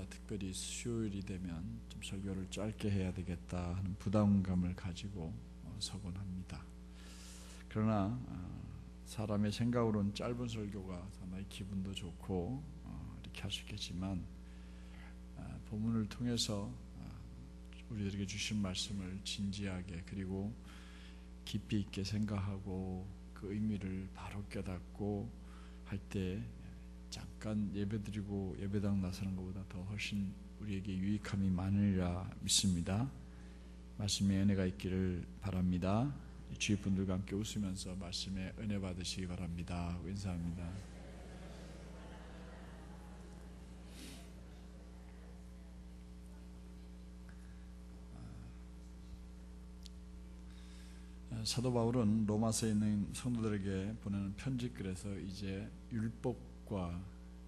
특별히 수요일이 되면 좀 설교를 짧게 해야 되겠다 하는 부담감을 가지고 서곤 합니다. 그러나 사람의 생각으로는 짧은 설교가 상당히 기분도 좋고 이렇게 할 수 있겠지만 본문을 통해서 우리들에게 주신 말씀을 진지하게 그리고 깊이 있게 생각하고 그 의미를 바로 깨닫고 할 때 잠깐 예배드리고 예배당 나서는 것보다 더 훨씬 우리에게 유익함이 많으리라 믿습니다. 말씀에 은혜가 있기를 바랍니다. 주위 분들과 함께 웃으면서 말씀에 은혜 받으시기 바랍니다. 인사합니다. 사도 바울은 로마서에 있는 성도들에게 보내는 편지글에서 이제 율법과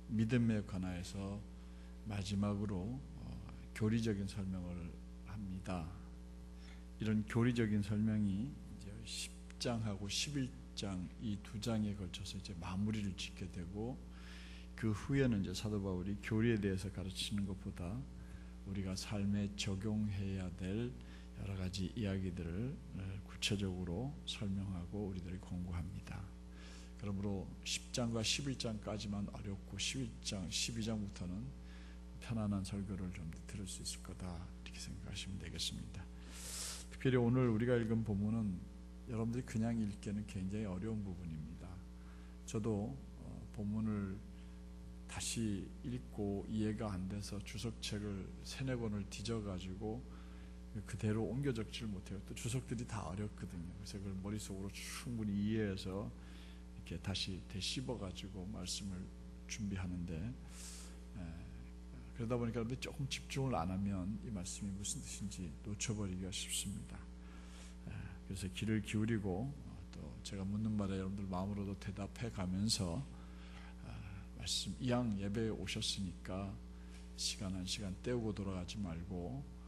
믿음에 관하여서 마지막으로 교리적인 설명을 합니다. 이런 교리적인 설명이 이제 10장하고 11장 이 두 장에 걸쳐서 이제 마무리를 짓게 되고 그 후에는 이제 사도 바울이 교리에 대해서 가르치는 것보다 우리가 삶에 적용해야 될 여러 가지 이야기들을 구체적으로 설명하고 우리들이 공부합니다. 그러므로 10장과 11장까지만 어렵고 11장, 12장부터는 편안한 설교를 좀 들을 수 있을 거다 이렇게 생각하시면 되겠습니다. 특별히 오늘 우리가 읽은 본문은 여러분들이 그냥 읽기에는 굉장히 어려운 부분입니다. 저도 본문을 다시 읽고 이해가 안 돼서 주석책을 3-4권을 뒤져가지고 그대로 옮겨 적지를 못해요. 또 주석들이 다 어렵거든요. 그래서 그걸 머릿속으로 충분히 이해해서 이렇게 다시 되씹어가지고 말씀을 준비하는데 그러다 보니까 조금 집중을 안 하면 이 말씀이 무슨 뜻인지 놓쳐버리기가 쉽습니다. 그래서 귀를 기울이고 또 제가 묻는 말에 여러분들 마음으로도 대답해 가면서 말씀 이왕 예배에 오셨으니까 시간 한 시간 때우고 돌아가지 말고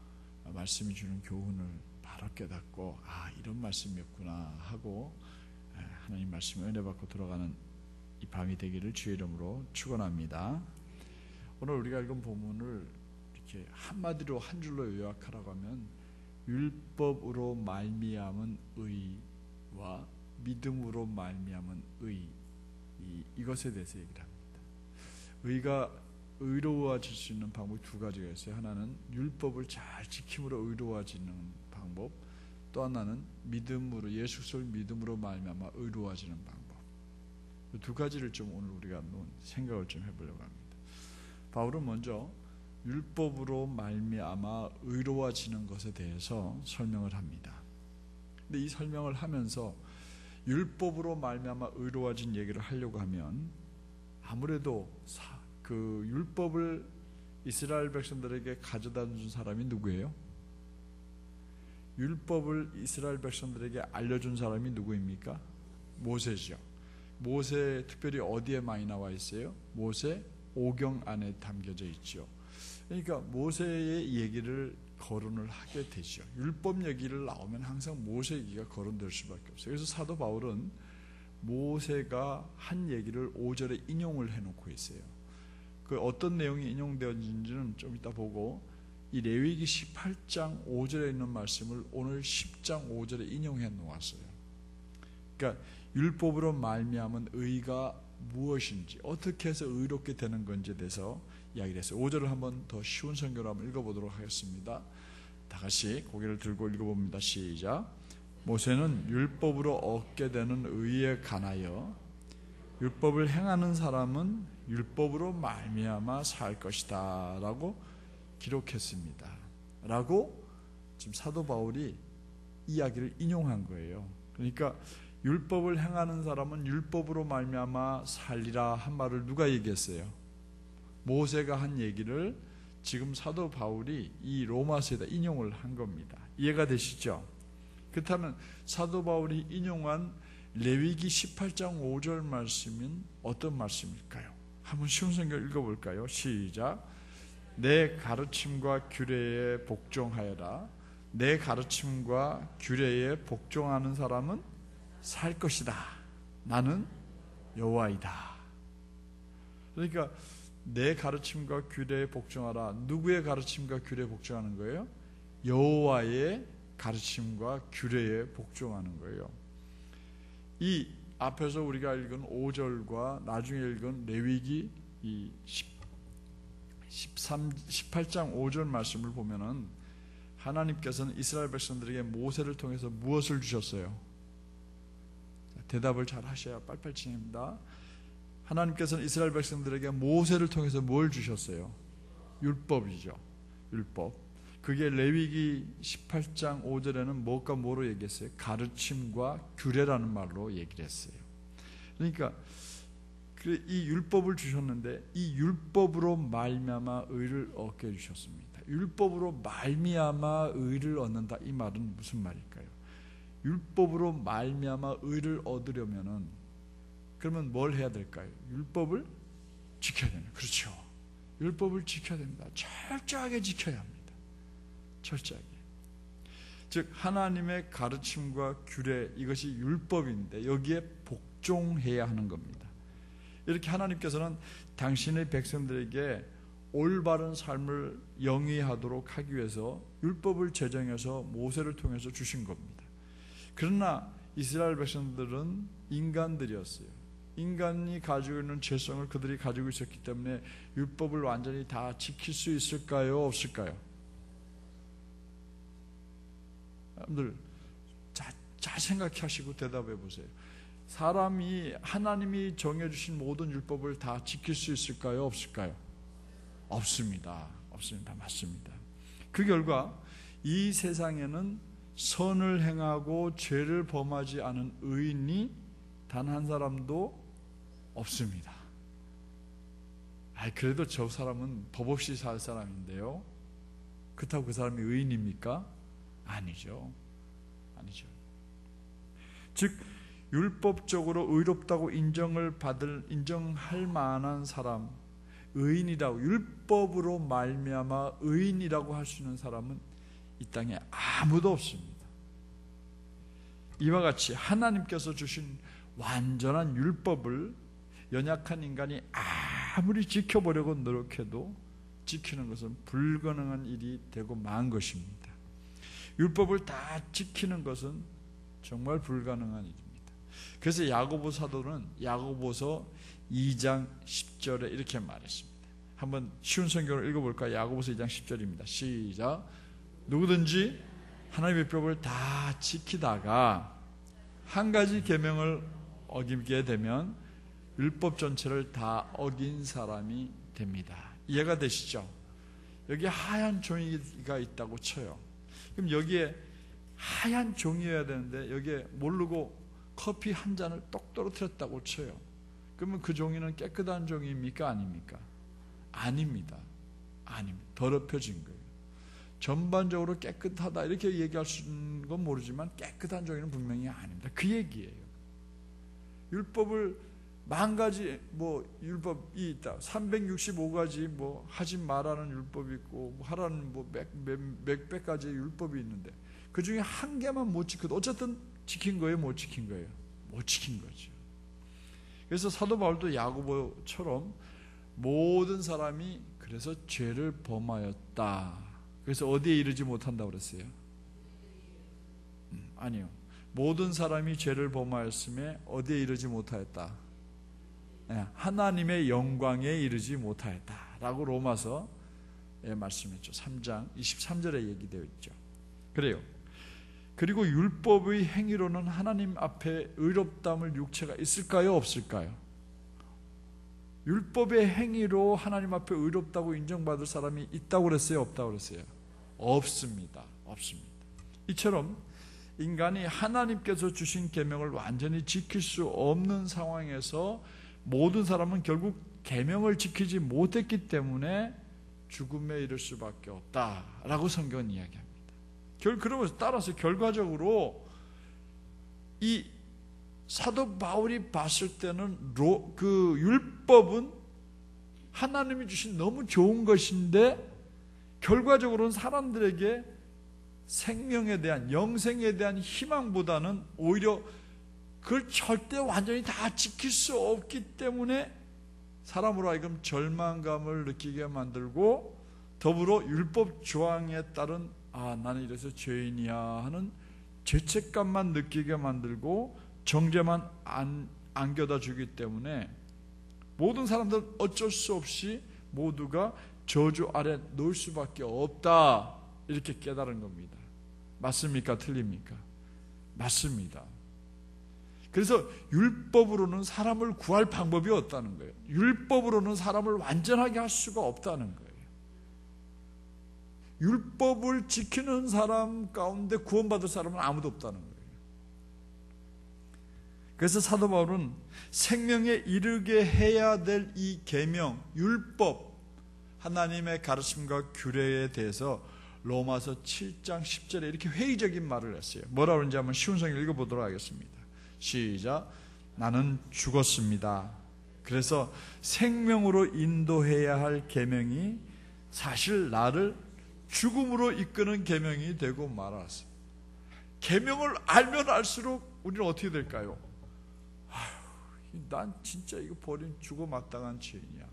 말씀이 주는 교훈을 바로 깨닫고 이런 말씀이었구나 하고 하나님 말씀에 은혜 받고 들어가는 이 밤이 되기를 주의 이름으로 축원합니다. 오늘 우리가 읽은 본문을 이렇게 한마디로 한 줄로 요약하라고 하면 율법으로 말미암은 의와 믿음으로 말미암은 의 이것에 대해서 얘기를 합니다. 의가 의로워질 수 있는 방법이 2가지가 있어요. 하나는 율법을 잘 지킴으로 의로워지는 방법, 또 하나는 믿음으로 예수 그리스도를 믿음으로 말미암아 의로워지는 방법. 2가지를 좀 오늘 우리가 한번 생각을 좀 해보려고 합니다. 바울은 먼저 율법으로 말미암아 의로워지는 것에 대해서 설명을 합니다. 근데 이 설명을 하면서 율법으로 말미암아 의로워진 얘기를 하려고 하면 아무래도 그 율법을 이스라엘 백성들에게 가져다 준 사람이 누구예요? 율법을 이스라엘 백성들에게 알려준 사람이 누구입니까? 모세죠. 모세 특별히 어디에 많이 나와 있어요? 모세 오경 안에 담겨져 있죠. 그러니까 모세의 얘기를 거론을 하게 되죠. 율법 얘기를 나오면 항상 모세 얘기가 거론될 수밖에 없어요. 그래서 사도 바울은 모세가 한 얘기를 5절에 인용을 해놓고 있어요. 그 어떤 내용이 인용되었는지는 좀 이따 보고 이 레위기 18장 5절에 있는 말씀을 오늘 10장 5절에 인용해 놓았어요. 그러니까 율법으로 말미암은 의가 무엇인지 어떻게 해서 의롭게 되는 건지에 대해서 이야기를 했어요. 5절을 한번 더 쉬운 성경으로 한번 읽어보도록 하겠습니다. 다 같이 고개를 들고 읽어봅니다. 시작. 모세는 율법으로 얻게 되는 의에 관하여 율법을 행하는 사람은 율법으로 말미암아 살 것이다 라고 기록했습니다. 라고 지금 사도 바울이 이야기를 인용한 거예요. 그러니까 율법을 행하는 사람은 율법으로 말미암아 살리라 한 말을 누가 얘기했어요? 모세가 한 얘기를 지금 사도 바울이 이 로마서에다 인용을 한 겁니다. 이해가 되시죠? 그렇다면 사도 바울이 인용한 레위기 18장 5절 말씀은 어떤 말씀일까요? 한번 쉬운 성경 읽어볼까요? 시작. 내 가르침과 규례에 복종하여라. 내 가르침과 규례에 복종하는 사람은 살 것이다. 나는 여호와이다. 그러니까 내 가르침과 규례에 복종하라. 누구의 가르침과 규례에 복종하는 거예요? 여호와의 가르침과 규례에 복종하는 거예요. 이 앞에서 우리가 읽은 5절과 나중에 읽은 레위기 이 18장 5절 말씀을 보면은 하나님께서는 이스라엘 백성들에게 모세를 통해서 무엇을 주셨어요? 대답을 잘 하셔야 빨리빨리 진행합니다. 하나님께서는 이스라엘 백성들에게 모세를 통해서 뭘 주셨어요? 율법이죠. 율법. 그게 레위기 18장 5절에는 뭐가 뭐로 얘기했어요? 가르침과 규례라는 말로 얘기를 했어요. 그러니까 이 율법을 주셨는데 이 율법으로 말미암아 의를 얻게 해주셨습니다. 율법으로 말미암아 의를 얻는다. 이 말은 무슨 말일까요? 율법으로 말미암아 의를 얻으려면은 그러면 뭘 해야 될까요? 율법을 지켜야 됩니다. 그렇죠. 율법을 지켜야 됩니다. 철저하게 지켜야 합니다. 철저하게. 즉 하나님의 가르침과 규례, 이것이 율법인데 여기에 복종해야 하는 겁니다. 이렇게 하나님께서는 당신의 백성들에게 올바른 삶을 영위하도록 하기 위해서 율법을 제정해서 모세를 통해서 주신 겁니다. 그러나 이스라엘 백성들은 인간들이었어요. 인간이 가지고 있는 죄성을 그들이 가지고 있었기 때문에 율법을 완전히 다 지킬 수 있을까요? 없을까요? 여러분들 잘 생각하시고 대답해 보세요. 사람이 하나님이 정해주신 모든 율법을 다 지킬 수 있을까요? 없을까요? 없습니다. 없습니다. 맞습니다. 그 결과 이 세상에는 선을 행하고 죄를 범하지 않은 의인이 단 한 사람도 없습니다. 그래도 저 사람은 법 없이 살 사람인데요. 그렇다고 그 사람이 의인입니까? 아니죠. 아니죠. 즉 율법적으로 의롭다고 인정할 만한 사람, 의인이라고, 율법으로 말미암아 의인이라고 할 수 있는 사람은 이 땅에 아무도 없습니다. 이와 같이 하나님께서 주신 완전한 율법을 연약한 인간이 아무리 지켜보려고 노력해도 지키는 것은 불가능한 일이 되고 만 것입니다. 율법을 다 지키는 것은 정말 불가능한 일입니다. 그래서 야고보 사도는 야고보서 2장 10절에 이렇게 말했습니다. 한번 쉬운 성경을 읽어볼까요? 야고보서 2장 10절입니다. 시작. 누구든지 하나님의 율법을 다 지키다가 한 가지 계명을 어기게 되면 율법 전체를 다 어긴 사람이 됩니다. 이해가 되시죠? 여기 하얀 종이가 있다고 쳐요. 그럼 여기에 하얀 종이어야 되는데 여기에 모르고 커피 한 잔을 똑 떨어뜨렸다고 쳐요. 그러면 그 종이는 깨끗한 종이입니까? 아닙니까? 아닙니다. 아닙니다. 더럽혀진 거예요. 전반적으로 깨끗하다 이렇게 얘기할 수 있는 건 모르지만 깨끗한 종이는 분명히 아닙니다. 그 얘기예요. 율법을 만 가지 율법이 있다. 365가지 하지 말라는 율법이 있고 하라는 몇백 가지의 율법이 있는데 그 중에 한 개만 못 지켜도 어쨌든 지킨 거예요, 못 지킨 거예요? 못 지킨 거죠. 그래서 사도 바울도 야고보처럼 모든 사람이 그래서 죄를 범하였다. 그래서 어디에 이르지 못한다고 그랬어요? 아니요. 모든 사람이 죄를 범하였음에 어디에 이르지 못하였다? 하나님의 영광에 이르지 못하였다 라고 로마서에 말씀했죠. 3장 23절에 얘기되어 있죠. 그래요. 그리고 율법의 행위로는 하나님 앞에 의롭다함을 육체가 있을까요? 없을까요? 율법의 행위로 하나님 앞에 의롭다고 인정받을 사람이 있다고 그랬어요? 없다고 그랬어요? 없습니다. 없습니다. 이처럼 인간이 하나님께서 주신 계명을 완전히 지킬 수 없는 상황에서 모든 사람은 결국 계명을 지키지 못했기 때문에 죽음에 이를 수밖에 없다라고 성경은 이야기합니다. 그러면서 따라서 결과적으로 이 사도 바울이 봤을 때는 그 율법은 하나님이 주신 너무 좋은 것인데 결과적으로는 사람들에게 생명에 대한, 영생에 대한 희망보다는 오히려 그걸 절대 완전히 다 지킬 수 없기 때문에 사람으로 하여금 절망감을 느끼게 만들고 더불어 율법 조항에 따른 나는 이래서 죄인이야 하는 죄책감만 느끼게 만들고 정죄만 안겨다 주기 때문에 모든 사람들은 어쩔 수 없이 모두가 저주 아래 놓을 수밖에 없다, 이렇게 깨달은 겁니다. 맞습니까? 틀립니까? 맞습니다. 그래서 율법으로는 사람을 구할 방법이 없다는 거예요. 율법으로는 사람을 완전하게 할 수가 없다는 거예요. 율법을 지키는 사람 가운데 구원받을 사람은 아무도 없다는 거예요. 그래서 사도 바울은 생명에 이르게 해야 될 이 계명, 율법, 하나님의 가르침과 규례에 대해서 로마서 7장 10절에 이렇게 회의적인 말을 했어요. 뭐라고 그러는지 한번 쉬운 성경 읽어보도록 하겠습니다. 시작. 나는 죽었습니다. 그래서 생명으로 인도해야 할 계명이 사실 나를 죽음으로 이끄는 계명이 되고 말았어요. 계명을 알면 알수록 우리는 어떻게 될까요? 난 진짜 이거 버린 죽어 마땅한 죄인이야.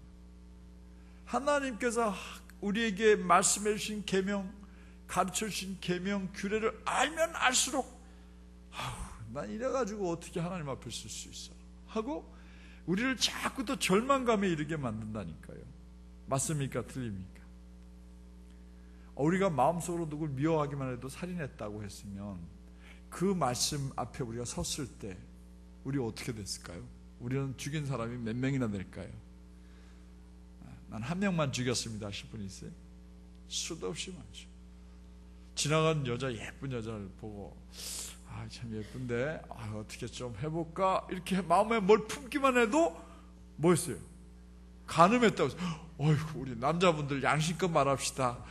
하나님께서 우리에게 말씀해 주신 계명, 가르쳐 주신 계명, 규례를 알면 알수록 난 이래가지고 어떻게 하나님 앞에 설 수 있어 하고 우리를 자꾸 더 절망감에 이르게 만든다니까요. 맞습니까? 틀립니까? 우리가 마음속으로 누굴 미워하기만 해도 살인했다고 했으면 그 말씀 앞에 우리가 섰을 때 우리 어떻게 됐을까요? 우리는 죽인 사람이 몇 명이나 될까요? 난 한 명만 죽였습니다 하실 분 있어요? 수도 없이 많죠. 지나간 여자, 예쁜 여자를 보고 참 예쁜데 어떻게 좀 해볼까 이렇게 마음에 뭘 품기만 해도 뭐 했어요? 간음했다고 해서 어이구 우리 남자분들 양심껏 말합시다.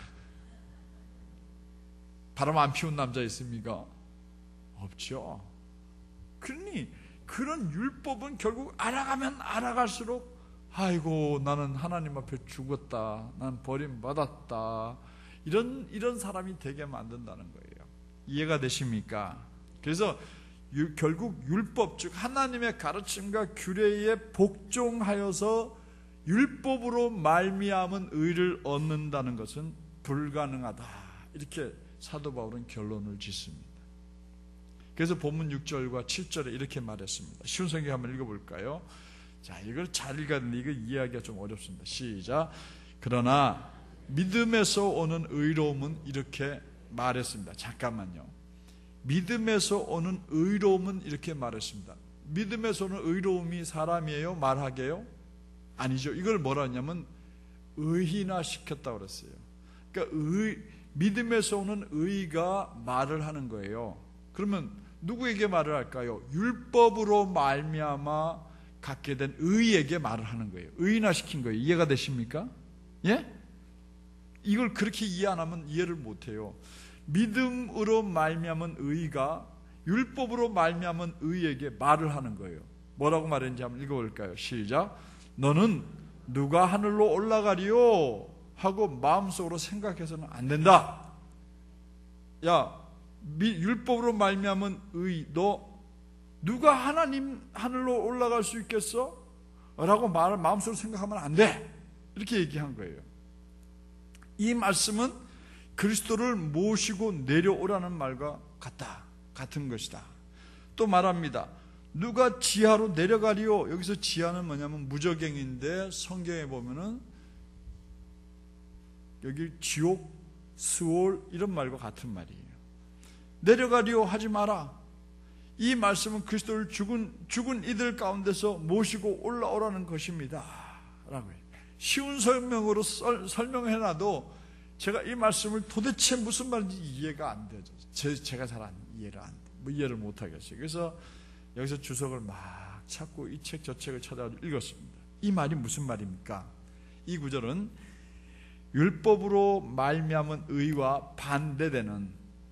바람 안 피운 남자 있습니까? 없죠. 그러니 그런 율법은 결국 알아가면 알아갈수록 아이고 나는 하나님 앞에 죽었다, 난 버림받았다, 이런 사람이 되게 만든다는 거예요. 이해가 되십니까? 그래서 결국 율법, 즉 하나님의 가르침과 규례에 복종하여서 율법으로 말미암은 의를 얻는다는 것은 불가능하다, 이렇게 사도 바울은 결론을 짓습니다. 그래서 본문 6절과 7절에 이렇게 말했습니다. 쉬운 성경 한번 읽어볼까요? 자, 이걸 잘 읽어야 되는데 이거 이해하기가 좀 어렵습니다. 시작. 그러나 믿음에서 오는 의로움은 이렇게 말했습니다. 잠깐만요. 믿음에서 오는 의로움은 이렇게 말했습니다. 믿음에서 오는 의로움이 사람이에요? 말하게요? 아니죠. 이걸 뭐라 하냐면 의인화 시켰다고 그랬어요. 그러니까 믿음에서 오는 의가 말을 하는 거예요. 그러면 누구에게 말을 할까요? 율법으로 말미암아 갖게 된 의에게 말을 하는 거예요. 의인화 시킨 거예요. 이해가 되십니까? 예? 이걸 그렇게 이해 안 하면 이해를 못 해요. 믿음으로 말미암은 의가 율법으로 말미암은 의에게 말을 하는 거예요. 뭐라고 말했는지 한번 읽어볼까요? 시작. 너는 누가 하늘로 올라가리요? 하고 마음속으로 생각해서는 안 된다. 야, 율법으로 말미암은 의, 너 누가 하나님 하늘로 올라갈 수 있겠어? 라고 마음속으로 생각하면 안 돼. 이렇게 얘기한 거예요. 이 말씀은 그리스도를 모시고 내려오라는 말과 같은 것이다. 또 말합니다. 누가 지하로 내려가리요? 여기서 지하는 뭐냐면 무저갱인데 성경에 보면은 여기 지옥, 스올 이런 말과 같은 말이에요. 내려가리요 하지 마라. 이 말씀은 그리스도를 죽은 이들 가운데서 모시고 올라오라는 것입니다 라고 해요. 쉬운 설명으로 설명해놔도 제가 이 말씀을 도대체 무슨 말인지 이해가 안 되죠. 제가 잘 이해를 안 돼. 이해를 못 하겠어요. 그래서 여기서 주석을 막 찾고 이 책 저 책을 찾아가지고 읽었습니다. 이 말이 무슨 말입니까? 이 구절은 율법으로 말미암은 의와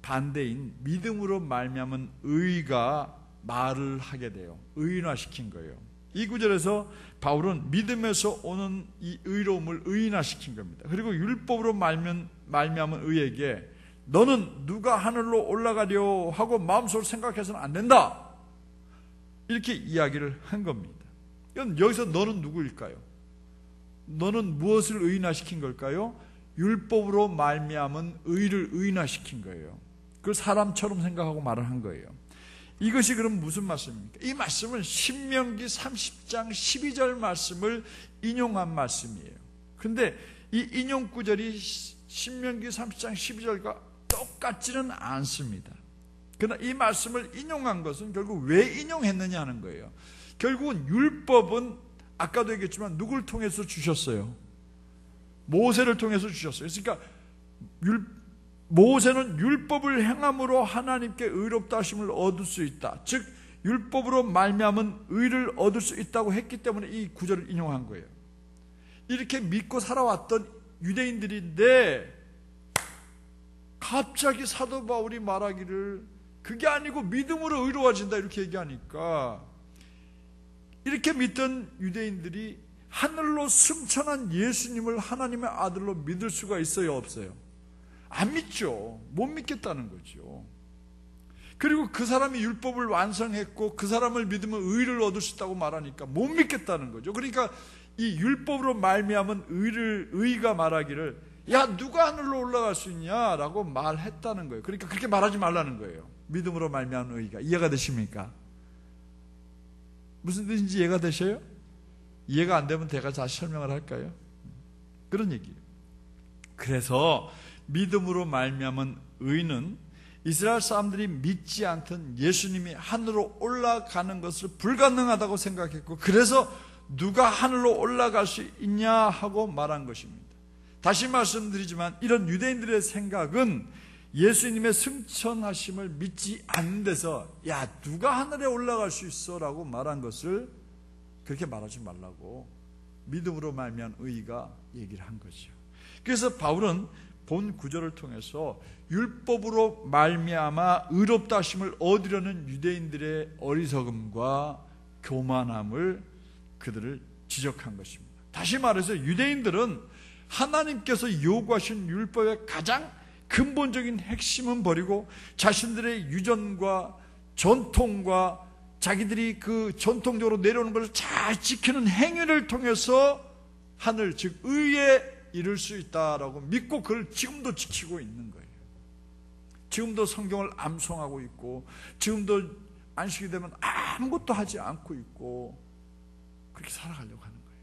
반대인 믿음으로 말미암은 의가 말을 하게 돼요. 의인화시킨 거예요. 이 구절에서 바울은 믿음에서 오는 이 의로움을 의인화시킨 겁니다. 그리고 율법으로 말미암은 의에게 너는 누가 하늘로 올라가려 하고 마음속으로 생각해서는 안 된다, 이렇게 이야기를 한 겁니다. 여기서 너는 누구일까요? 너는 무엇을 의인화시킨 걸까요? 율법으로 말미암은 의를 의인화시킨 거예요. 그걸 사람처럼 생각하고 말을 한 거예요. 이것이 그럼 무슨 말씀입니까? 이 말씀은 신명기 30장 12절 말씀을 인용한 말씀이에요. 그런데 이 인용 구절이 신명기 30장 12절과 똑같지는 않습니다. 그러나 이 말씀을 인용한 것은 결국 왜 인용했느냐 하는 거예요. 결국은 율법은 아까도 얘기했지만 누굴 통해서 주셨어요? 모세를 통해서 주셨어요. 그러니까 모세는 율법을 행함으로 하나님께 의롭다 하심을 얻을 수 있다. 즉 율법으로 말미암은 의를 얻을 수 있다고 했기 때문에 이 구절을 인용한 거예요. 이렇게 믿고 살아왔던 유대인들인데 갑자기 사도 바울이 말하기를 그게 아니고 믿음으로 의로워진다 이렇게 얘기하니까 이렇게 믿던 유대인들이 하늘로 승천한 예수님을 하나님의 아들로 믿을 수가 있어요, 없어요? 안 믿죠. 못 믿겠다는 거죠. 그리고 그 사람이 율법을 완성했고 그 사람을 믿으면 의를 얻을 수 있다고 말하니까 못 믿겠다는 거죠. 그러니까 이 율법으로 말미암은 의가 말하기를 야 누가 하늘로 올라갈 수 있냐라고 말했다는 거예요. 그러니까 그렇게 말하지 말라는 거예요. 믿음으로 말미암은 의가. 이해가 되십니까? 무슨 뜻인지 이해가 되셔요? 이해가 안 되면 제가 다시 설명을 할까요? 그런 얘기예요. 그래서 믿음으로 말미암은 의는 이스라엘 사람들이 믿지 않던 예수님이 하늘로 올라가는 것을 불가능하다고 생각했고 그래서 누가 하늘로 올라갈 수 있냐 하고 말한 것입니다. 다시 말씀드리지만 이런 유대인들의 생각은 예수님의 승천하심을 믿지 않는 데서 야 누가 하늘에 올라갈 수 있어 라고 말한 것을 그렇게 말하지 말라고 믿음으로 말미암은 의가 얘기를 한 거죠. 그래서 바울은 본 구절을 통해서 율법으로 말미암아 의롭다 하심을 얻으려는 유대인들의 어리석음과 교만함을 그들을 지적한 것입니다. 다시 말해서 유대인들은 하나님께서 요구하신 율법의 가장 근본적인 핵심은 버리고 자신들의 유전과 전통과 자기들이 그 전통적으로 내려오는 것을 잘 지키는 행위를 통해서 하늘 즉 의에 이룰 수 있다라고 믿고 그걸 지금도 지키고 있는 거예요. 지금도 성경을 암송하고 있고 지금도 안식이 되면 아무것도 하지 않고 있고 그렇게 살아가려고 하는 거예요.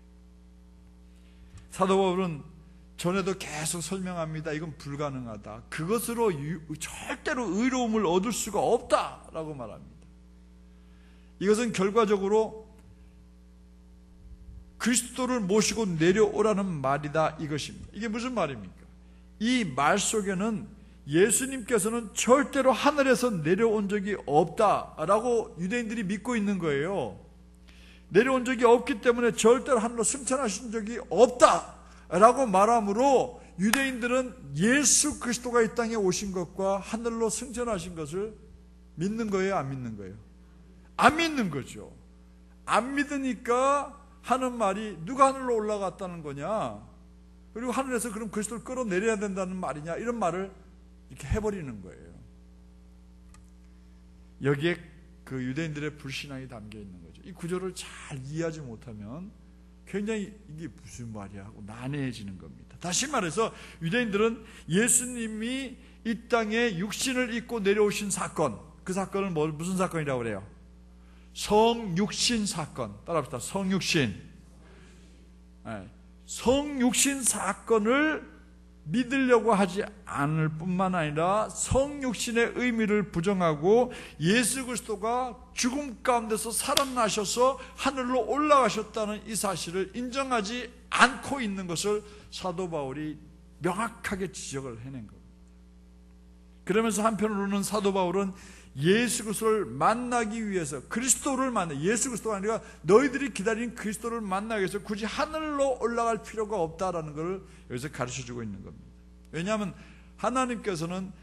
사도 바울은 전에도 계속 설명합니다. 이건 불가능하다. 그것으로 절대로 의로움을 얻을 수가 없다라고 말합니다. 이것은 결과적으로 그리스도를 모시고 내려오라는 말이다 이것입니다. 이게 무슨 말입니까? 이 말 속에는 예수님께서는 절대로 하늘에서 내려온 적이 없다라고 유대인들이 믿고 있는 거예요. 내려온 적이 없기 때문에 절대로 하늘로 승천하신 적이 없다라고 말함으로 유대인들은 예수 그리스도가 이 땅에 오신 것과 하늘로 승천하신 것을 믿는 거예요, 안 믿는 거예요? 안 믿는 거죠. 안 믿으니까 하는 말이 누가 하늘로 올라갔다는 거냐, 그리고 하늘에서 그럼 그리스도를 끌어내려야 된다는 말이냐, 이런 말을 이렇게 해버리는 거예요. 여기에 그 유대인들의 불신앙이 담겨 있는 거죠. 이 구절을 잘 이해하지 못하면 굉장히 이게 무슨 말이야 하고 난해해지는 겁니다. 다시 말해서 유대인들은 예수님이 이 땅에 육신을 입고 내려오신 사건, 그 사건을 무슨 사건이라고 그래요? 성육신 사건. 따라합시다. 성육신. 네. 성육신 사건을 믿으려고 하지 않을 뿐만 아니라 성육신의 의미를 부정하고 예수 그리스도가 죽음 가운데서 살아나셔서 하늘로 올라가셨다는 이 사실을 인정하지 않고 있는 것을 사도 바울이 명확하게 지적을 해낸 겁니다. 그러면서 한편으로는 사도 바울은 예수 그리스도를 만나기 위해서 그리스도를 만나, 예수 그리스도가 아니라 너희들이 기다린 그리스도를 만나기 위해서 굳이 하늘로 올라갈 필요가 없다라는 것을 여기서 가르쳐주고 있는 겁니다. 왜냐하면 하나님께서는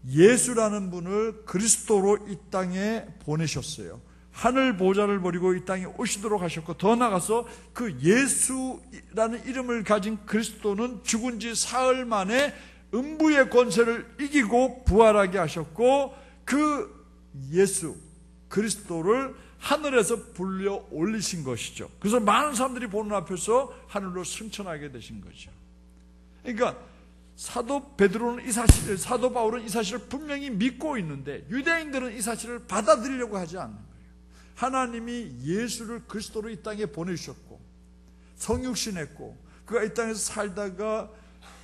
예수라는 분을 그리스도로 이 땅에 보내셨어요. 하늘 보좌를 버리고 이 땅에 오시도록 하셨고, 더 나아가서 그 예수라는 이름을 가진 그리스도는 죽은 지 사흘 만에 음부의 권세를 이기고 부활하게 하셨고, 그 예수, 그리스도를 하늘에서 불려 올리신 것이죠. 그래서 많은 사람들이 보는 앞에서 하늘로 승천하게 되신 거죠. 그러니까 사도 바울은 이 사실을 분명히 믿고 있는데 유대인들은 이 사실을 받아들이려고 하지 않는 거예요. 하나님이 예수를 그리스도로 이 땅에 보내주셨고 성육신했고 그가 이 땅에서 살다가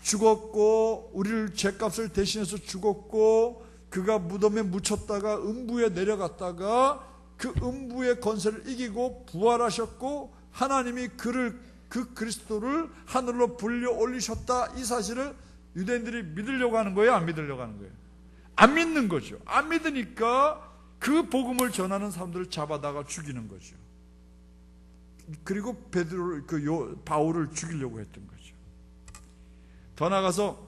죽었고 우리를 죄값을 대신해서 죽었고 그가 무덤에 묻혔다가 음부에 내려갔다가 그 음부의 권세를 이기고 부활하셨고 하나님이 그 그리스도를 하늘로 불려 올리셨다. 이 사실을 유대인들이 믿으려고 하는 거예요? 안 믿으려고 하는 거예요? 안 믿는 거죠. 안 믿으니까 그 복음을 전하는 사람들을 잡아다가 죽이는 거죠. 그리고 바울을 죽이려고 했던 거죠. 더 나아가서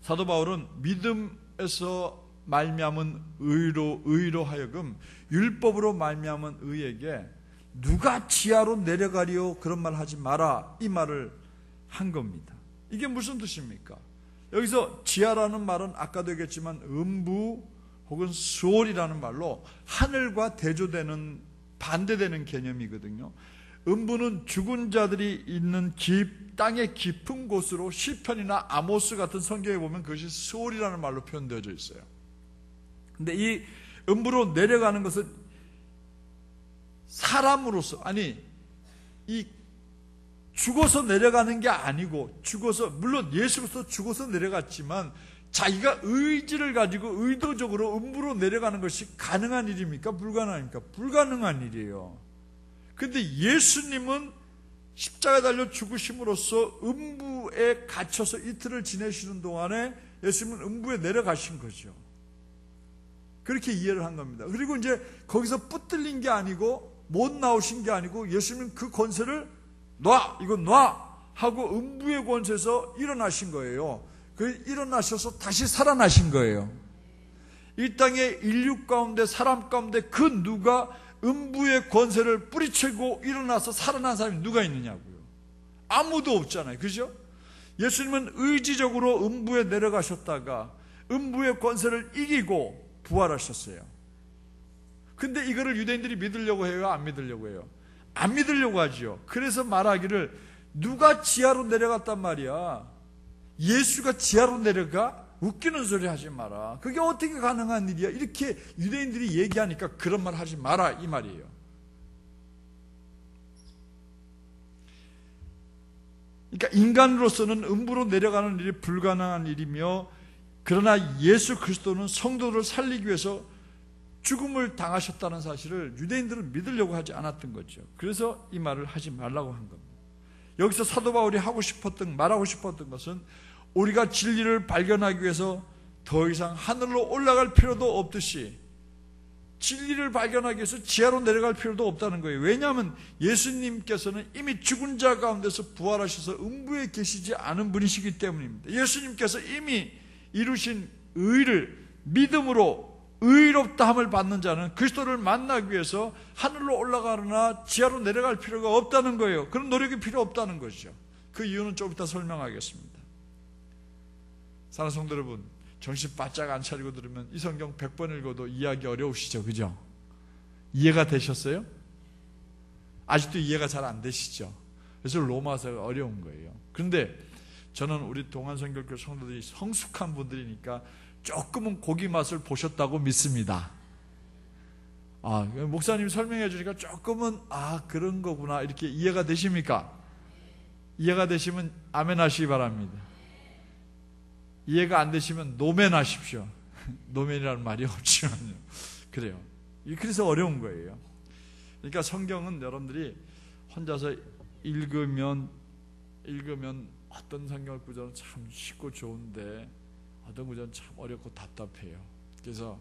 사도 바울은 믿음에서 말미암은 의로 하여금 율법으로 말미암은 의에게 누가 지하로 내려가리요 그런 말 하지 마라 이 말을 한 겁니다. 이게 무슨 뜻입니까? 여기서 지하라는 말은 아까도 얘기했지만 음부 혹은 수월이라는 말로 하늘과 대조되는 반대되는 개념이거든요. 음부는 죽은 자들이 있는 땅의 깊은 곳으로 시편이나 아모스 같은 성경에 보면 그것이 수월이라는 말로 표현되어져 있어요. 근데 이 음부로 내려가는 것은 사람으로서 이 죽어서 내려가는 게 아니고 물론 예수로서 죽어서 내려갔지만 자기가 의지를 가지고 의도적으로 음부로 내려가는 것이 가능한 일입니까? 불가능합니까? 불가능한 일이에요. 근데 예수님은 십자가에 달려 죽으심으로써 음부에 갇혀서 이틀을 지내시는 동안에 예수님은 음부에 내려가신 거죠. 그렇게 이해를 한 겁니다. 그리고 이제 거기서 붙들린 게 아니고 못 나오신 게 아니고 예수님은 그 권세를 놔 하고 음부의 권세에서 일어나신 거예요. 일어나셔서 다시 살아나신 거예요. 이 땅의 인류 가운데 사람 가운데 그 누가 음부의 권세를 뿌리치고 일어나서 살아난 사람이 누가 있느냐고요. 아무도 없잖아요. 그죠? 예수님은 의지적으로 음부에 내려가셨다가 음부의 권세를 이기고 부활하셨어요. 근데 이거를 유대인들이 믿으려고 해요? 안 믿으려고 해요? 안 믿으려고 하죠. 그래서 말하기를 누가 지하로 내려갔단 말이야. 예수가 지하로 내려가? 웃기는 소리 하지 마라. 그게 어떻게 가능한 일이야? 이렇게 유대인들이 얘기하니까 그런 말 하지 마라 이 말이에요. 그러니까 인간으로서는 음부로 내려가는 일이 불가능한 일이며 그러나 예수 그리스도는 성도를 살리기 위해서 죽음을 당하셨다는 사실을 유대인들은 믿으려고 하지 않았던 거죠. 그래서 이 말을 하지 말라고 한 겁니다. 여기서 사도 바울이 말하고 싶었던 것은 우리가 진리를 발견하기 위해서 더 이상 하늘로 올라갈 필요도 없듯이 진리를 발견하기 위해서 지하로 내려갈 필요도 없다는 거예요. 왜냐하면 예수님께서는 이미 죽은 자 가운데서 부활하셔서 음부에 계시지 않은 분이시기 때문입니다. 예수님께서 이미 이루신 의를 믿음으로 의롭다함을 받는 자는 그리스도를 만나기 위해서 하늘로 올라가거나 지하로 내려갈 필요가 없다는 거예요. 그런 노력이 필요 없다는 것이죠. 그 이유는 좀 이따 설명하겠습니다. 사랑하는 성도 여러분, 정신 바짝 안 차리고 들으면 이 성경 100번 읽어도 이해하기 어려우시죠? 그죠? 이해가 되셨어요? 아직도 이해가 잘 안 되시죠? 그래서 로마서가 어려운 거예요. 그런데 저는 우리 동안성결교 성도들이 성숙한 분들이니까 조금은 고기 맛을 보셨다고 믿습니다. 목사님이 설명해 주니까 조금은 그런 거구나 이렇게 이해가 되십니까? 이해가 되시면 아멘 하시기 바랍니다. 이해가 안 되시면 노멘 하십시오. 노멘이라는 말이 없지만요. 그래요. 그래서 어려운 거예요. 그러니까 성경은 여러분들이 혼자서 읽으면 어떤 성경 구절은 참 쉽고 좋은데 어떤 구절은 참 어렵고 답답해요. 그래서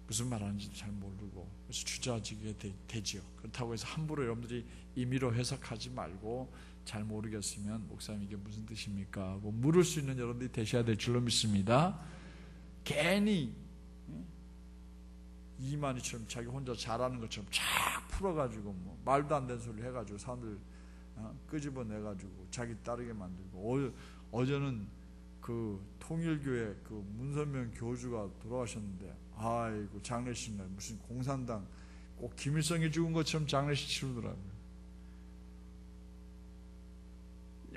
무슨 말하는지 잘 모르고 그래서 주저앉게 되지요. 그렇다고 해서 함부로 여러분들이 임의로 해석하지 말고 잘 모르겠으면 목사님 이게 무슨 뜻입니까? 하고 물을 수 있는 여러분들이 되셔야 될 줄로 믿습니다. 괜히 이만희처럼 자기 혼자 잘하는 것처럼 쫙 풀어가지고 말도 안 되는 소리 해가지고 사람들 끄집어내가지고 자기 따르게 만들고 어제는 그 통일교회 그 문선명 교주가 돌아가셨는데, 아이고 장례식 날 무슨 공산당 꼭 김일성이 죽은 것처럼 장례식 치르더라고요.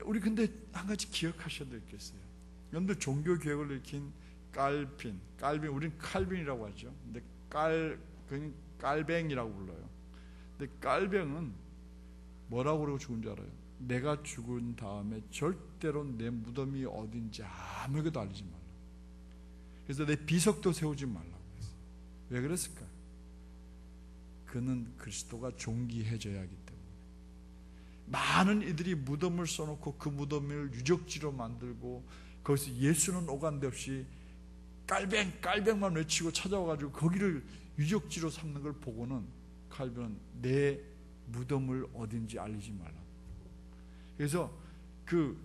우리 근데 한 가지 기억하셔야 될 게 있어요. 여러분들 종교 개혁을 일으킨 깔빈, 우리는 칼빈이라고 하죠. 근데 그냥 깔뱅이라고 불러요. 근데 깔뱅은 뭐라고 그러고 죽은 줄 알아요? 내가 죽은 다음에 절대로 내 무덤이 어딘지 아무에게도 알리지 말라. 그래서 내 비석도 세우지 말라고 했어요. 왜 그랬을까? 그는 그리스도가 존귀해져야 하기 때문에. 많은 이들이 무덤을 써놓고 그 무덤을 유적지로 만들고 거기서 예수는 오간데 없이 깔뱅만 외치고 찾아와가지고 거기를 유적지로 삼는 걸 보고는 칼빈은 내 무덤을 어딘지 알리지 말라. 그래서 그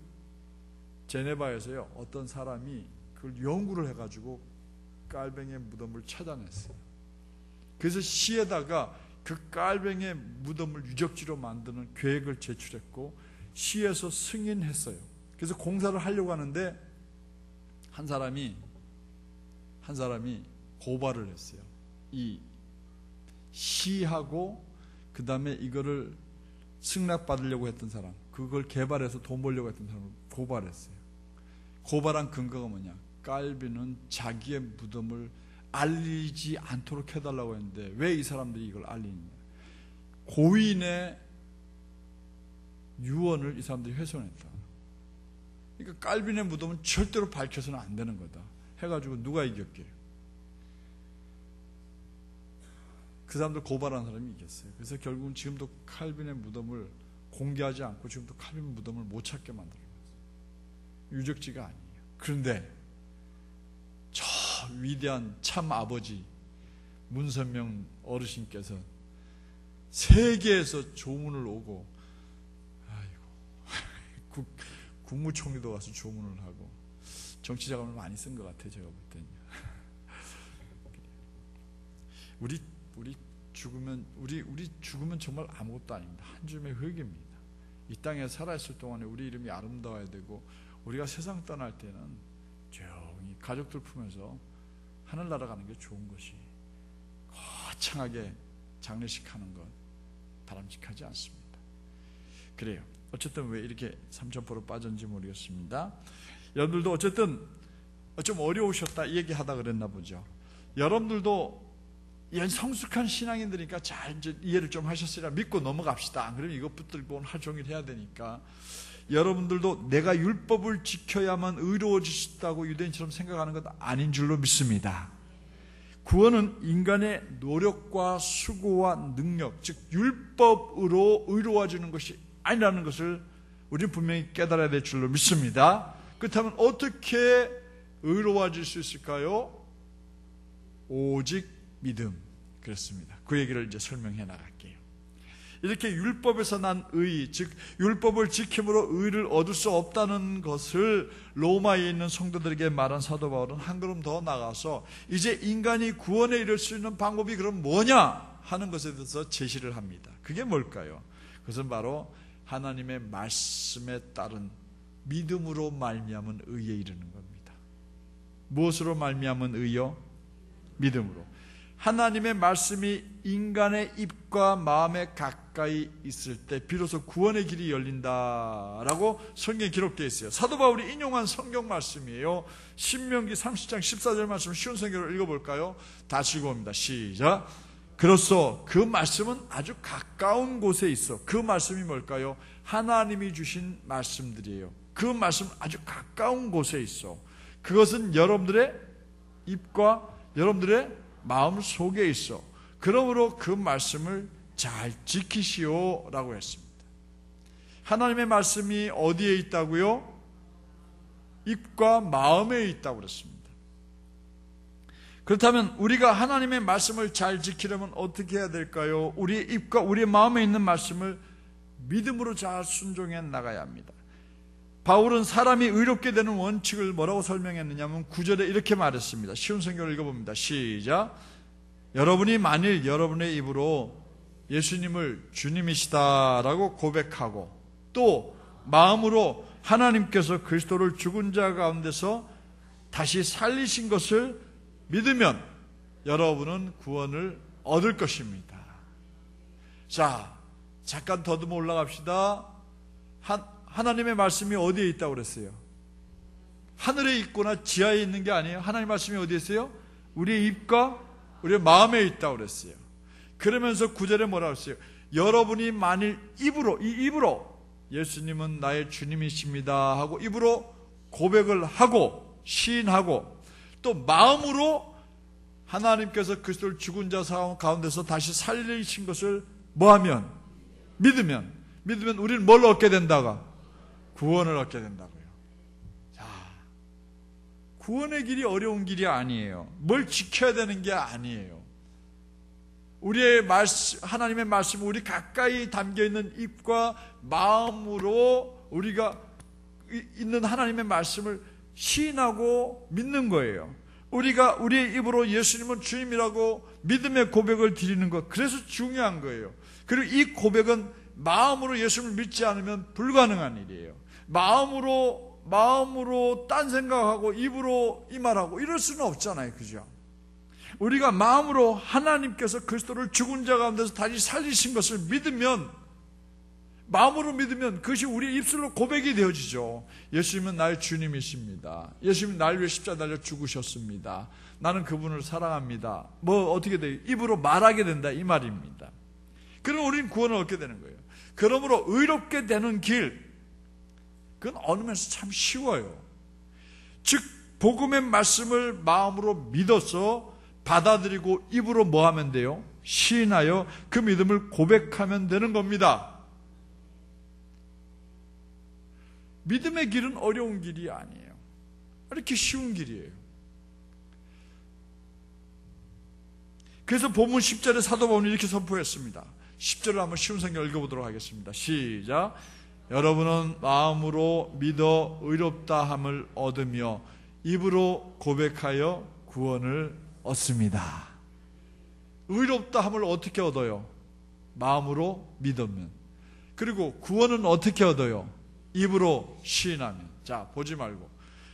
제네바에서요 어떤 사람이 그걸 연구를 해가지고 깔뱅의 무덤을 찾아냈어요. 그래서 시에다가 그 깔뱅의 무덤을 유적지로 만드는 계획을 제출했고 시에서 승인했어요. 그래서 공사를 하려고 하는데 한 사람이 고발을 했어요. 이 시하고 그 다음에 이거를 승낙받으려고 했던 사람, 그걸 개발해서 돈 벌려고 했던 사람을 고발했어요. 고발한 근거가 뭐냐? 깔빈은 자기의 무덤을 알리지 않도록 해달라고 했는데 왜 이 사람들이 이걸 알리느냐? 고인의 유언을 이 사람들이 훼손했다. 그러니까 깔빈의 무덤은 절대로 밝혀서는 안 되는 거다 해가지고 누가 이겼게요? 그 사람들 고발한 사람이 이겼어요. 그래서 결국은 지금도 칼빈의 무덤을 공개하지 않고 지금도 칼빈 무덤을 못 찾게 만들어놨어요. 유적지가 아니에요. 그런데 저 위대한 참 아버지 문선명 어르신께서 세계에서 조문을 오고, 아이고 국무총리도 가서 조문을 하고 정치 자금을 많이 쓴 것 같아요. 제가 볼 때는. 우리 죽으면 정말 아무것도 아닙니다. 한 줌의 흙입니다. 이 땅에 살아있을 동안에 우리 이름이 아름다워야 되고 우리가 세상 떠날 때는 조용히 가족들 품에서 하늘나라 가는 게 좋은 것이, 거창하게 장례식 하는 것 바람직하지 않습니다. 그래요. 어쨌든 왜 이렇게 삼천포로 빠졌는지 모르겠습니다. 여러분들도 어쨌든 좀 어려우셨다 이 얘기하다 그랬나 보죠. 여러분들도 이런 성숙한 신앙인들이니까 잘 이제 이해를 좀 하셨으리라 믿고 넘어갑시다. 그럼 이것 붙들고 하루 종일 해야 되니까 여러분들도 내가 율법을 지켜야만 의로워질 수 있다고 유대인처럼 생각하는 것 아닌 줄로 믿습니다. 구원은 인간의 노력과 수고와 능력, 즉 율법으로 의로워지는 것이 아니라는 것을 우리는 분명히 깨달아야 될 줄로 믿습니다. 그렇다면 어떻게 의로워질 수 있을까요? 오직 믿음. 그렇습니다. 그 얘기를 이제 설명해 나갈게요. 이렇게 율법에서 난 의, 즉 율법을 지킴으로 의를 얻을 수 없다는 것을 로마에 있는 성도들에게 말한 사도 바울은 한 걸음 더 나가서 이제 인간이 구원에 이를 수 있는 방법이 그럼 뭐냐 하는 것에 대해서 제시를 합니다. 그게 뭘까요? 그것은 바로 하나님의 말씀에 따른 믿음으로 말미암은 의에 이르는 겁니다. 무엇으로 말미암은 의요? 믿음으로. 하나님의 말씀이 인간의 입과 마음에 가까이 있을 때 비로소 구원의 길이 열린다라고 성경에 기록되어 있어요. 사도 바울이 인용한 성경 말씀이에요. 신명기 30장 14절 말씀 쉬운 성경을 읽어볼까요? 다시 읽어봅니다. 시작. 그로써 그 말씀은 아주 가까운 곳에 있어. 그 말씀이 뭘까요? 하나님이 주신 말씀들이에요. 그 말씀 아주 가까운 곳에 있어. 그것은 여러분들의 입과 여러분들의 마음 속에 있어. 그러므로 그 말씀을 잘 지키시오 라고 했습니다. 하나님의 말씀이 어디에 있다고요? 입과 마음에 있다고 그랬습니다. 그렇다면 우리가 하나님의 말씀을 잘 지키려면 어떻게 해야 될까요? 우리의 입과 우리의 마음에 있는 말씀을 믿음으로 잘 순종해 나가야 합니다. 바울은 사람이 의롭게 되는 원칙을 뭐라고 설명했느냐면 9절에 이렇게 말했습니다. 쉬운 성경을 읽어봅니다. 시작. 여러분이 만일 여러분의 입으로 예수님을 주님이시다라고 고백하고 또 마음으로 하나님께서 그리스도를 죽은 자 가운데서 다시 살리신 것을 믿으면 여러분은 구원을 얻을 것입니다. 자, 잠깐 더듬어 올라갑시다. 하나님의 말씀이 어디에 있다고 그랬어요? 하늘에 있거나 지하에 있는 게 아니에요. 하나님의 말씀이 어디에 있어요? 우리의 입과 우리의 마음에 있다고 그랬어요. 그러면서 9절에 뭐라고 했어요? 여러분이 만일 입으로 예수님은 나의 주님이십니다 하고 입으로 고백을 하고 시인하고 또 마음으로 하나님께서 그리스도를 죽은 자 가운데서 다시 살리신 것을 뭐하면? 믿으면 우리는 뭘 얻게 된다가? 구원을 얻게 된다고요. 자, 구원의 길이 어려운 길이 아니에요. 뭘 지켜야 되는 게 아니에요. 우리의 말씀, 하나님의 말씀, 우리 가까이 담겨있는 입과 마음으로 우리가 있는 하나님의 말씀을 시인하고 믿는 거예요. 우리가 우리의 입으로 예수님은 주님이라고 믿음의 고백을 드리는 것, 그래서 중요한 거예요. 그리고 이 고백은 마음으로 예수님을 믿지 않으면 불가능한 일이에요. 마음으로 딴 생각하고 입으로 이 말하고 이럴 수는 없잖아요. 그죠? 우리가 마음으로 하나님께서 그리스도를 죽은 자 가운데서 다시 살리신 것을 믿으면, 마음으로 믿으면 그것이 우리 입술로 고백이 되어지죠. 예수님은 나의 주님이십니다. 예수님은 나를 위해 십자가 달려 죽으셨습니다. 나는 그분을 사랑합니다. 뭐 어떻게 돼요? 입으로 말하게 된다 이 말입니다. 그럼 우리는 구원을 얻게 되는 거예요. 그러므로 의롭게 되는 길, 그건 얻으면서 참 쉬워요. 즉 복음의 말씀을 마음으로 믿어서 받아들이고 입으로 뭐 하면 돼요? 시인하여 그 믿음을 고백하면 되는 겁니다. 믿음의 길은 어려운 길이 아니에요. 이렇게 쉬운 길이에요. 그래서 본문 10절에 사도 바울은 이렇게 선포했습니다. 10절을 한번 쉬운 성경 읽어보도록 하겠습니다. 시작. 여러분은 마음으로 믿어 의롭다 함을 얻으며 입으로 고백하여 구원을 얻습니다. 의롭다 함을 어떻게 얻어요? 마음으로 믿으면. 그리고 구원은 어떻게 얻어요? 입으로 시인하면. 자, 보지 말고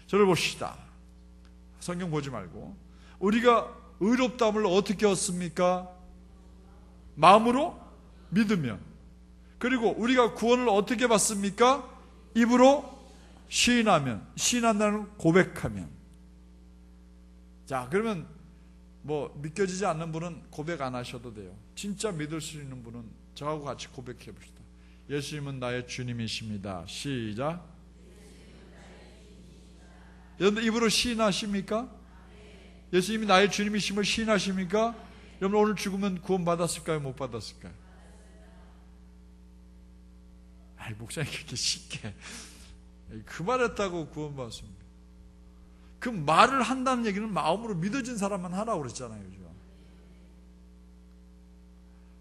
저를 보시다. 성경 보지 말고. 우리가 의롭다함을 어떻게 얻습니까? 마음으로 믿으면. 그리고 우리가 구원을 어떻게 받습니까? 입으로 시인하면. 시인한다는 고백하면. 자, 그러면 뭐 믿겨지지 않는 분은 고백 안 하셔도 돼요. 진짜 믿을 수 있는 분은 저하고 같이 고백해 봅시다. 예수님은 나의 주님이십니다. 시작. 여러분 입으로 시인하십니까? 예수님이 나의 주님이심을 시인하십니까? 여러분 오늘 죽으면 구원 받았을까요? 못 받았을까요? 아이, 목사님 그렇게 쉽게 그 말했다고 구원 받습니다. 그 말을 한다는 얘기는 마음으로 믿어진 사람만 하라고 그랬잖아요. 그죠?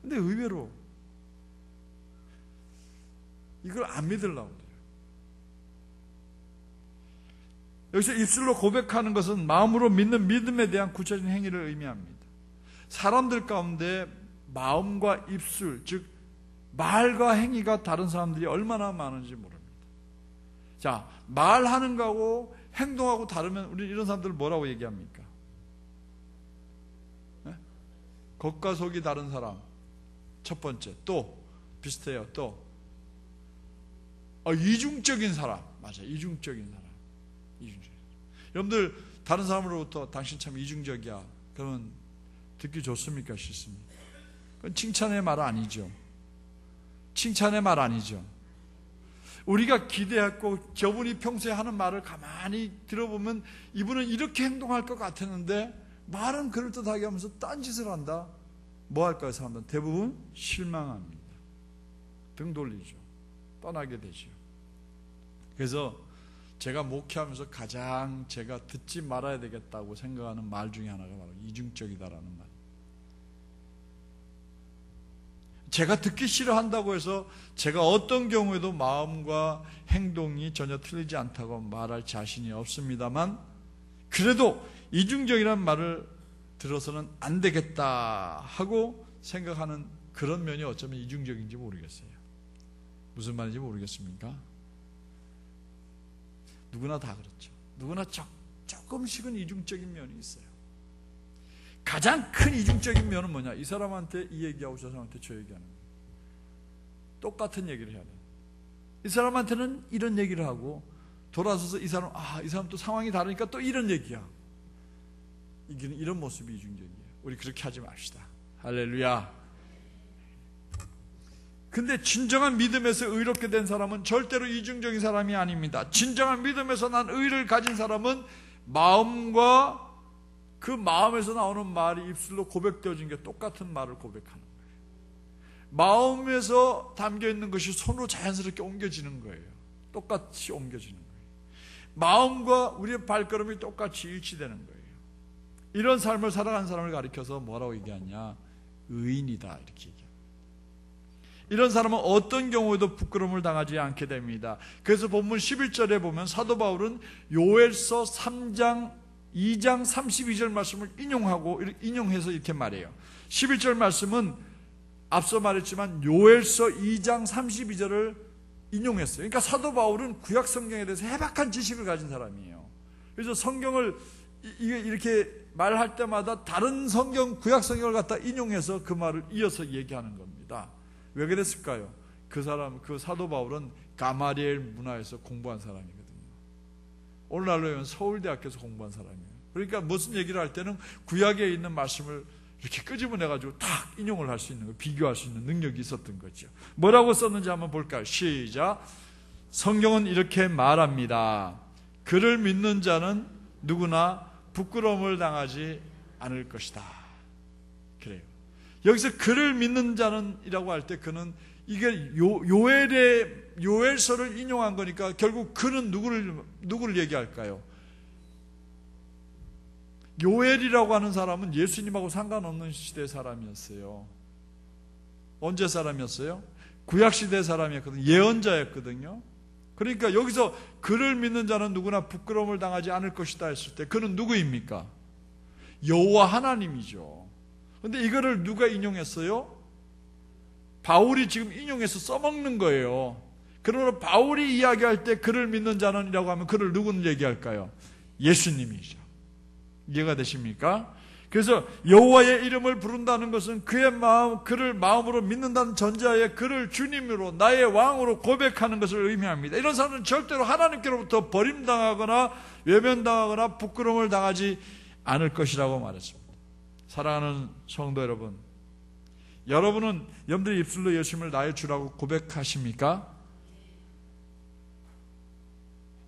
근데 의외로 이걸 안 믿으려고 그래요. 여기서 입술로 고백하는 것은 마음으로 믿는 믿음에 대한 구체적인 행위를 의미합니다. 사람들 가운데 마음과 입술, 즉 말과 행위가 다른 사람들이 얼마나 많은지 모릅니다. 자, 말하는 거하고 행동하고 다르면 우리 이런 사람들 뭐라고 얘기합니까? 네? 겉과 속이 다른 사람. 첫 번째. 또 비슷해요. 또 이중적인 사람. 맞아요. 이중적인 사람. 이중적인. 여러분들 다른 사람으로부터 당신 참 이중적이야. 그러면 듣기 좋습니까? 싫습니까? 그건 칭찬의 말 아니죠. 칭찬의 말 아니죠. 우리가 기대했고 저분이 평소에 하는 말을 가만히 들어보면 이분은 이렇게 행동할 것 같았는데 말은 그럴듯하게 하면서 딴짓을 한다. 뭐 할까요? 사람들은 대부분 실망합니다. 등 돌리죠. 떠나게 되죠. 그래서 제가 목회하면서 가장 제가 듣지 말아야 되겠다고 생각하는 말 중에 하나가 바로 이중적이다라는 말. 제가 듣기 싫어한다고 해서 제가 어떤 경우에도 마음과 행동이 전혀 틀리지 않다고 말할 자신이 없습니다만, 그래도 이중적이라는 말을 들어서는 안 되겠다 하고 생각하는 그런 면이 어쩌면 이중적인지 모르겠어요. 무슨 말인지 모르겠습니까? 누구나 다 그렇죠. 누구나 조금씩은 이중적인 면이 있어요. 가장 큰 이중적인 면은 뭐냐? 이 사람한테 이 얘기하고 저 사람한테 저 얘기하는 거예요. 똑같은 얘기를 해야 돼요. 이 사람한테는 이런 얘기를 하고 돌아서서 이 사람 또 상황이 다르니까 또 이런 얘기야. 이런 모습이 이중적이에요. 우리 그렇게 하지 맙시다. 할렐루야. 근데 진정한 믿음에서 의롭게 된 사람은 절대로 이중적인 사람이 아닙니다. 진정한 믿음에서 난 의를 가진 사람은 마음과 그 마음에서 나오는 말이 입술로 고백되어진 게 똑같은 말을 고백하는 거예요. 마음에서 담겨있는 것이 손으로 자연스럽게 옮겨지는 거예요. 똑같이 옮겨지는 거예요. 마음과 우리의 발걸음이 똑같이 일치되는 거예요. 이런 삶을 살아가는 사람을 가리켜서 뭐라고 얘기하냐? 의인이다, 이렇게 얘기합니다. 이런 사람은 어떤 경우에도 부끄러움을 당하지 않게 됩니다. 그래서 본문 11절에 보면 사도 바울은 요엘서 2장 32절 말씀을 인용해서 이렇게 말해요. 11절 말씀은 앞서 말했지만 요엘서 2장 32절을 인용했어요. 그러니까 사도 바울은 구약 성경에 대해서 해박한 지식을 가진 사람이에요. 그래서 성경을 이렇게 말할 때마다 다른 구약 성경을 갖다 인용해서 그 말을 이어서 얘기하는 겁니다. 왜 그랬을까요? 그 사도 바울은 가마리엘 문화에서 공부한 사람이거든요. 오늘날로 하면 서울대학교에서 공부한 사람이에요. 그러니까 무슨 얘기를 할 때는 구약에 있는 말씀을 이렇게 끄집어내가지고 탁 인용을 할 수 있는 거, 비교할 수 있는 능력이 있었던 거죠. 뭐라고 썼는지 한번 볼까요? 시작. 성경은 이렇게 말합니다. 그를 믿는 자는 누구나 부끄러움을 당하지 않을 것이다. 그래요. 여기서 그를 믿는 자는이라고 할 때 그는 이게 요엘서를 인용한 거니까 결국 그는 누구를 얘기할까요? 요엘이라고 하는 사람은 예수님하고 상관없는 시대 사람이었어요. 언제 사람이었어요? 구약시대 사람이었거든요. 예언자였거든요. 그러니까 여기서 그를 믿는 자는 누구나 부끄러움을 당하지 않을 것이다 했을 때 그는 누구입니까? 여호와 하나님이죠. 근데 이거를 누가 인용했어요? 바울이 지금 인용해서 써먹는 거예요. 그러나 바울이 이야기할 때 그를 믿는 자는이라고 하면 그를 누구는 얘기할까요? 예수님이죠. 이해가 되십니까? 그래서 여호와의 이름을 부른다는 것은 그를 마음으로 믿는다는 전제하에 그를 주님으로 나의 왕으로 고백하는 것을 의미합니다. 이런 사람은 절대로 하나님께로부터 버림당하거나 외면당하거나 부끄러움을 당하지 않을 것이라고 말했습니다. 사랑하는 성도 여러분, 여러분은 여러분들의 입술로 예수님을 나의 주라고 고백하십니까?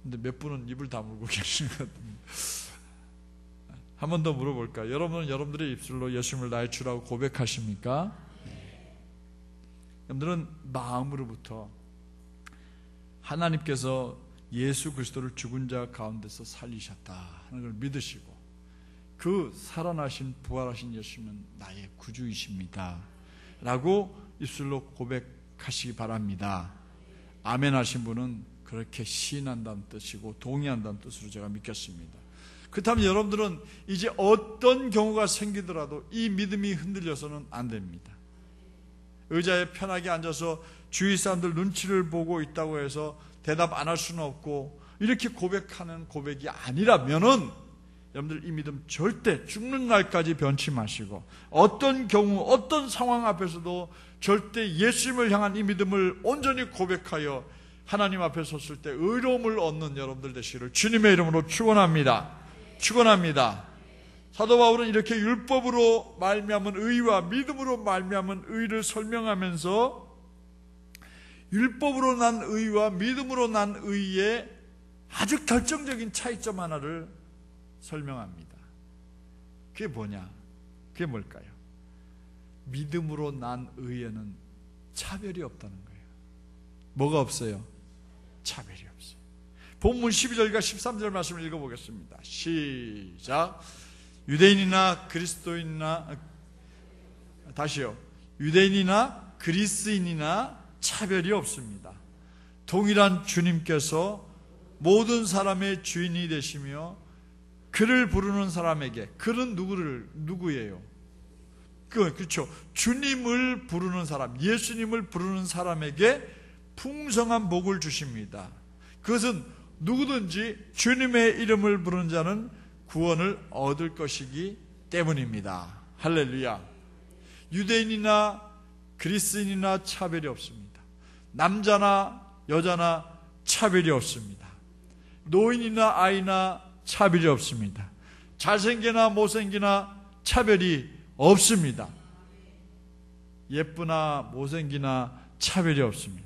근데 몇 분은 입을 다물고 계시는 것 같은데 한 번 더 물어볼까요? 여러분은 여러분들의 입술로 예수님을 나의 주라고 고백하십니까? 여러분들은 마음으로부터 하나님께서 예수 그리스도를 죽은 자 가운데서 살리셨다 하는 걸 믿으시고 그 살아나신 부활하신 예수님은 나의 구주이십니다 라고 입술로 고백하시기 바랍니다. 아멘 하신 분은 그렇게 시인한다는 뜻이고 동의한다는 뜻으로 제가 믿겠습니다. 그렇다면 여러분들은 이제 어떤 경우가 생기더라도 이 믿음이 흔들려서는 안 됩니다. 의자에 편하게 앉아서 주위 사람들 눈치를 보고 있다고 해서 대답 안 할 수는 없고 이렇게 고백하는 고백이 아니라면은 여러분들 이 믿음 절대 죽는 날까지 변치 마시고 어떤 경우 어떤 상황 앞에서도 절대 예수님을 향한 이 믿음을 온전히 고백하여 하나님 앞에 섰을 때 의로움을 얻는 여러분들 되시기를 주님의 이름으로 축원합니다. 축원합니다. 사도 바울은 이렇게 율법으로 말미암은 의와 믿음으로 말미암은 의를 설명하면서 율법으로 난 의와 믿음으로 난 의의 아주 결정적인 차이점 하나를 설명합니다. 그게 뭐냐? 그게 뭘까요? 믿음으로 난 의에는 차별이 없다는 거예요. 뭐가 없어요? 차별이 없어요. 본문 12절과 13절 말씀을 읽어보겠습니다. 시작. 유대인이나 그리스도인이나 다시요. 유대인이나 그리스인이나 차별이 없습니다. 동일한 주님께서 모든 사람의 주인이 되시며 그를 부르는 사람에게 그는 누구예요? 그렇죠. 주님을 부르는 사람, 예수님을 부르는 사람에게 풍성한 복을 주십니다. 그것은 누구든지 주님의 이름을 부르는 자는 구원을 얻을 것이기 때문입니다. 할렐루야. 유대인이나 그리스인이나 차별이 없습니다. 남자나 여자나 차별이 없습니다. 노인이나 아이나 차별이 없습니다. 잘생기나 못생기나 차별이 없습니다. 예쁘나 못생기나 차별이 없습니다.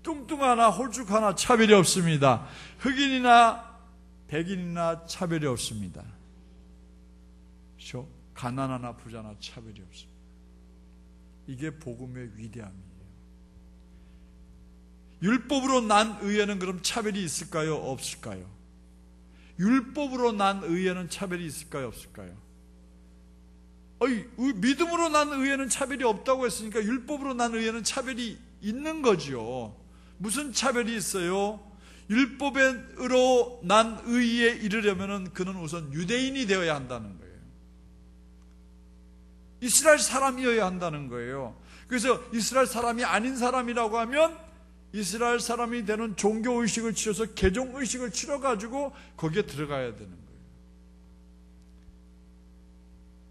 뚱뚱하나 홀쭉하나 차별이 없습니다. 흑인이나 백인이나 차별이 없습니다. 그렇죠? 가난하나 부자나 차별이 없습니다. 이게 복음의 위대함이에요. 율법으로 난 의에는 그럼 차별이 있을까요? 없을까요? 율법으로 난 의에는 차별이 있을까요? 없을까요? 믿음으로 난 의에는 차별이 없다고 했으니까 율법으로 난 의에는 차별이 있는 거지요. 무슨 차별이 있어요? 율법으로 난 의에 이르려면 그는 우선 유대인이 되어야 한다는 거예요. 이스라엘 사람이어야 한다는 거예요. 그래서 이스라엘 사람이 아닌 사람이라고 하면 이스라엘 사람이 되는 종교의식을 치러서 개종의식을 치러가지고 거기에 들어가야 되는 거예요.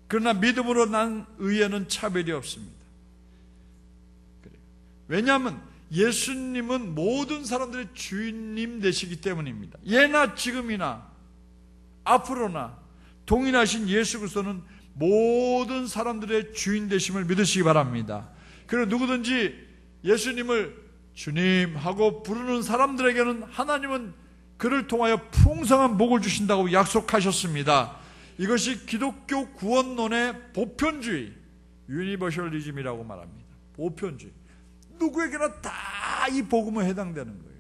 그러나 믿음으로 난 의에는 차별이 없습니다. 왜냐하면 예수님은 모든 사람들의 주인님 되시기 때문입니다. 예나 지금이나 앞으로나 동일하신 예수 그리스도는 모든 사람들의 주인 되심을 믿으시기 바랍니다. 그리고 누구든지 예수님을 주님 하고 부르는 사람들에게는 하나님은 그를 통하여 풍성한 복을 주신다고 약속하셨습니다. 이것이 기독교 구원론의 보편주의, 유니버셜리즘이라고 말합니다. 보편주의. 누구에게나 다 이 복음에 해당되는 거예요.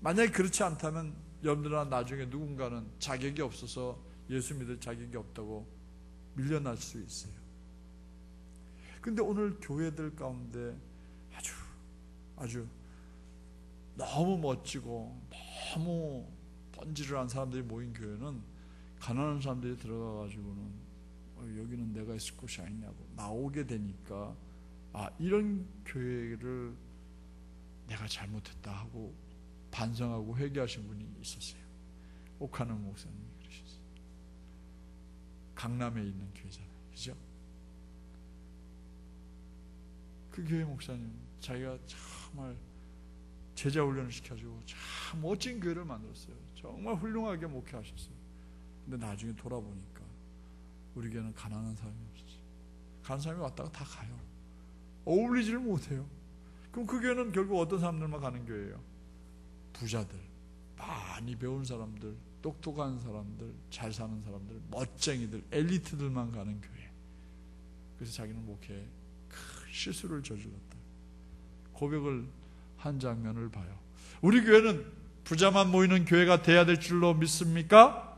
만약에 그렇지 않다면 여러분들아 나중에 누군가는 자격이 없어서 예수 믿을 자격이 없다고 밀려날 수 있어요. 근데 오늘 교회들 가운데 아주 너무 멋지고 너무 번지르한 사람들이 모인 교회는 가난한 사람들이 들어가가지고는 여기는 내가 있을 곳이 아니냐고 나오게 되니까 이런 교회를 내가 잘못했다 하고 반성하고 회개하신 분이 있었어요. 옥하는 목사님이 그러셨어요. 강남에 있는 교회잖아요. 그죠? 그 교회 목사님 자기가 정말 제자 훈련을 시켜주고 참 멋진 교회를 만들었어요. 정말 훌륭하게 목회하셨어요. 근데 나중에 돌아보니까 우리 교회는 가난한 사람이 없었어요. 가난한 사람이 왔다가 다 가요. 어울리지를 못해요. 그럼 그 교회는 결국 어떤 사람들만 가는 교회예요? 부자들, 많이 배운 사람들, 똑똑한 사람들, 잘 사는 사람들, 멋쟁이들, 엘리트들만 가는 교회. 그래서 자기는 목회에 큰 실수를 저질렀다 고백을 한 장면을 봐요. 우리 교회는 부자만 모이는 교회가 돼야 될 줄로 믿습니까?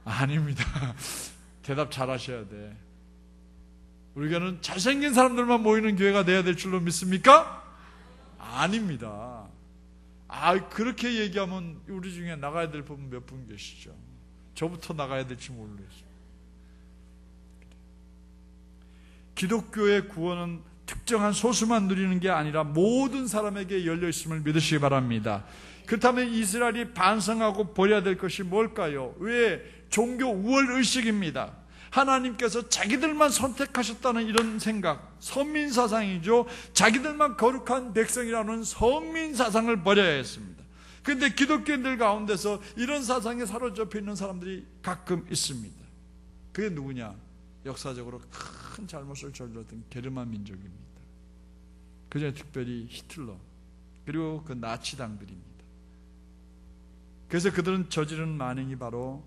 아닙니다. 대답 잘 하셔야 돼. 우리 교회는 잘생긴 사람들만 모이는 교회가 돼야 될 줄로 믿습니까? 아닙니다. 그렇게 얘기하면 우리 중에 나가야 될 분 몇 분 계시죠? 저부터 나가야 될지 모르겠어요. 기독교의 구원은 특정한 소수만 누리는 게 아니라 모든 사람에게 열려 있음을 믿으시기 바랍니다. 그렇다면 이스라엘이 반성하고 버려야 될 것이 뭘까요? 왜? 종교 우월의식입니다. 하나님께서 자기들만 선택하셨다는 이런 생각, 선민사상이죠. 자기들만 거룩한 백성이라는 선민사상을 버려야 했습니다. 그런데 기독교인들 가운데서 이런 사상에 사로잡혀 있는 사람들이 가끔 있습니다. 그게 누구냐? 역사적으로 큰 잘못을 저질렀던 게르만 민족입니다. 그중에 특별히 히틀러 그리고 그 나치당들입니다. 그래서 그들은 저지른 만행이 바로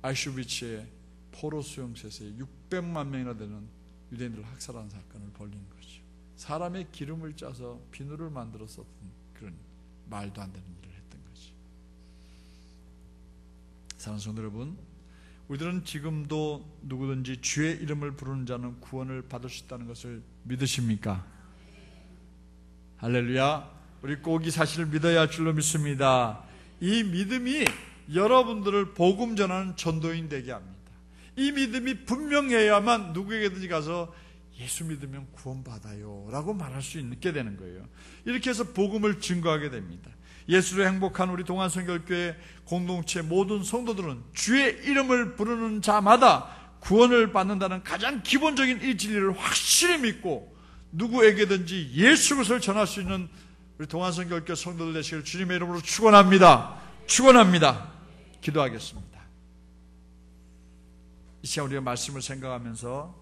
아우슈비츠의 포로 수용소에서 600만 명이나 되는 유대인들을 학살한 사건을 벌린 거죠. 사람의 기름을 짜서 비누를 만들어 썼던 그런 말도 안 되는 일을 했던 거죠. 사랑하는 성도 여러분, 우리들은 지금도 누구든지 주의 이름을 부르는 자는 구원을 받을 수 있다는 것을 믿으십니까? 할렐루야. 우리 꼭 이 사실을 믿어야 할 줄로 믿습니다. 이 믿음이 여러분들을 복음 전하는 전도인 되게 합니다. 이 믿음이 분명해야만 누구에게든지 가서 예수 믿으면 구원받아요 라고 말할 수 있게 되는 거예요. 이렇게 해서 복음을 증거하게 됩니다. 예수로 행복한 우리 동안성결교회 공동체 모든 성도들은 주의 이름을 부르는 자마다 구원을 받는다는 가장 기본적인 이 진리를 확실히 믿고 누구에게든지 예수 그리스도를 전할 수 있는 우리 동안성결교회 성도들 되시기를 주님의 이름으로 축원합니다. 축원합니다. 기도하겠습니다. 이 시간 우리가 말씀을 생각하면서